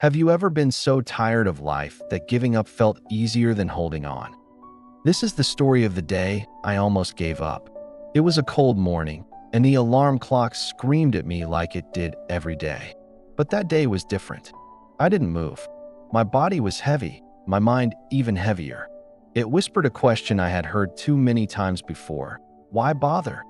Have you ever been so tired of life that giving up felt easier than holding on? This is the story of the day I almost gave up. It was a cold morning, and the alarm clock screamed at me like it did every day. But that day was different. I didn't move. My body was heavy, my mind even heavier. It whispered a question I had heard too many times before. Why bother?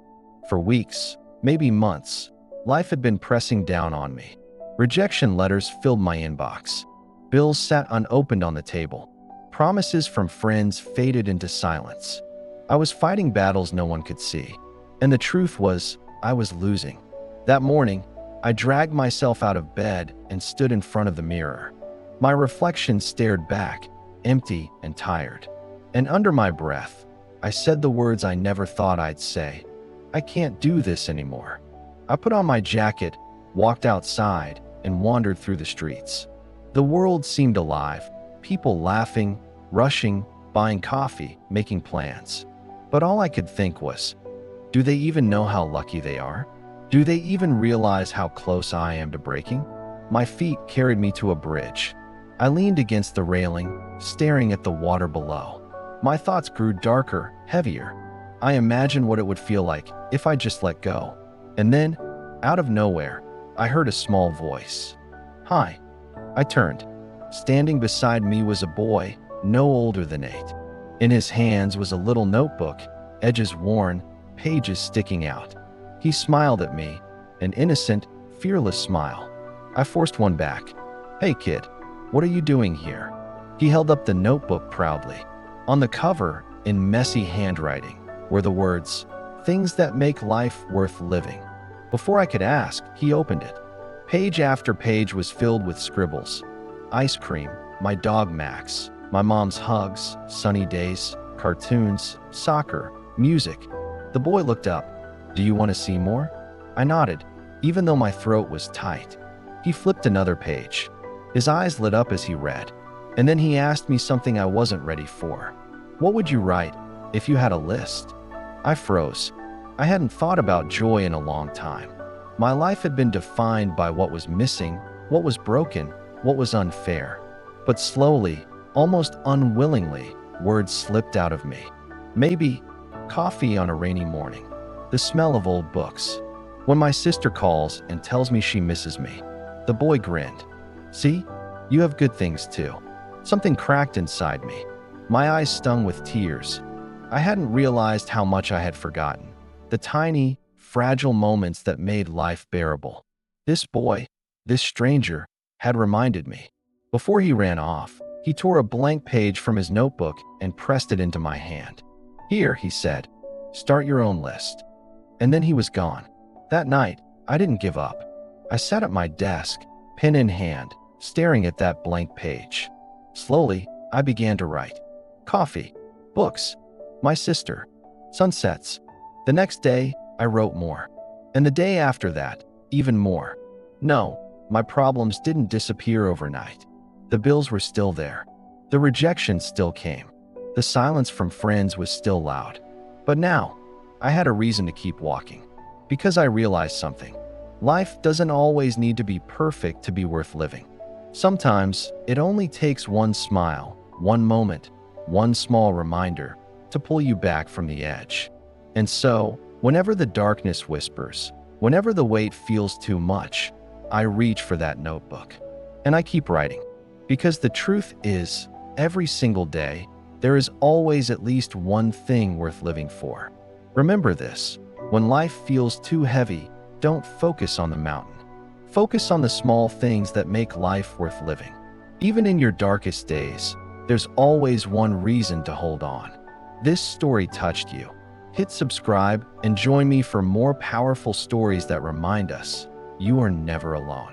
For weeks, maybe months, life had been pressing down on me. Rejection letters filled my inbox. Bills sat unopened on the table. Promises from friends faded into silence. I was fighting battles no one could see. And the truth was, I was losing. That morning, I dragged myself out of bed and stood in front of the mirror. My reflection stared back, empty and tired. And under my breath, I said the words I never thought I'd say. I can't do this anymore. I put on my jacket, walked outside, and wandered through the streets. The world seemed alive, people laughing, rushing, buying coffee, making plans. But all I could think was, do they even know how lucky they are? Do they even realize how close I am to breaking? My feet carried me to a bridge. I leaned against the railing, staring at the water below. My thoughts grew darker, heavier. I imagined what it would feel like if I just let go. And then, out of nowhere, I heard a small voice. Hi. I turned. Standing beside me was a boy, no older than 8. In his hands was a little notebook, edges worn, pages sticking out. He smiled at me, an innocent, fearless smile. I forced one back. Hey kid, what are you doing here? He held up the notebook proudly. On the cover, in messy handwriting, were the words, "Things that make life worth living." Before I could ask, he opened it. Page after page was filled with scribbles. Ice cream, my dog Max, my mom's hugs, sunny days, cartoons, soccer, music. The boy looked up. Do you want to see more? I nodded, even though my throat was tight. He flipped another page. His eyes lit up as he read. And then he asked me something I wasn't ready for. What would you write if you had a list? I froze. I hadn't thought about joy in a long time. My life had been defined by what was missing, what was broken, what was unfair. But slowly, almost unwillingly, words slipped out of me. Maybe coffee on a rainy morning, the smell of old books. When my sister calls and tells me she misses me, the boy grinned. See, you have good things too. Something cracked inside me. My eyes stung with tears. I hadn't realized how much I had forgotten. The tiny, fragile moments that made life bearable. This boy, this stranger, had reminded me. Before he ran off, he tore a blank page from his notebook and pressed it into my hand. Here, he said, start your own list. And then he was gone. That night, I didn't give up. I sat at my desk, pen in hand, staring at that blank page. Slowly, I began to write. Coffee, books, my sister, sunsets. The next day, I wrote more. And the day after that, even more. No, my problems didn't disappear overnight. The bills were still there. The rejection still came. The silence from friends was still loud. But now, I had a reason to keep walking. Because I realized something. Life doesn't always need to be perfect to be worth living. Sometimes, it only takes one smile, one moment, one small reminder to pull you back from the edge. And so, whenever the darkness whispers, whenever the weight feels too much, I reach for that notebook. And I keep writing. Because the truth is, every single day, there is always at least one thing worth living for. Remember this, when life feels too heavy, don't focus on the mountain. Focus on the small things that make life worth living. Even in your darkest days, there's always one reason to hold on. This story touched you. Hit subscribe and join me for more powerful stories that remind us you are never alone.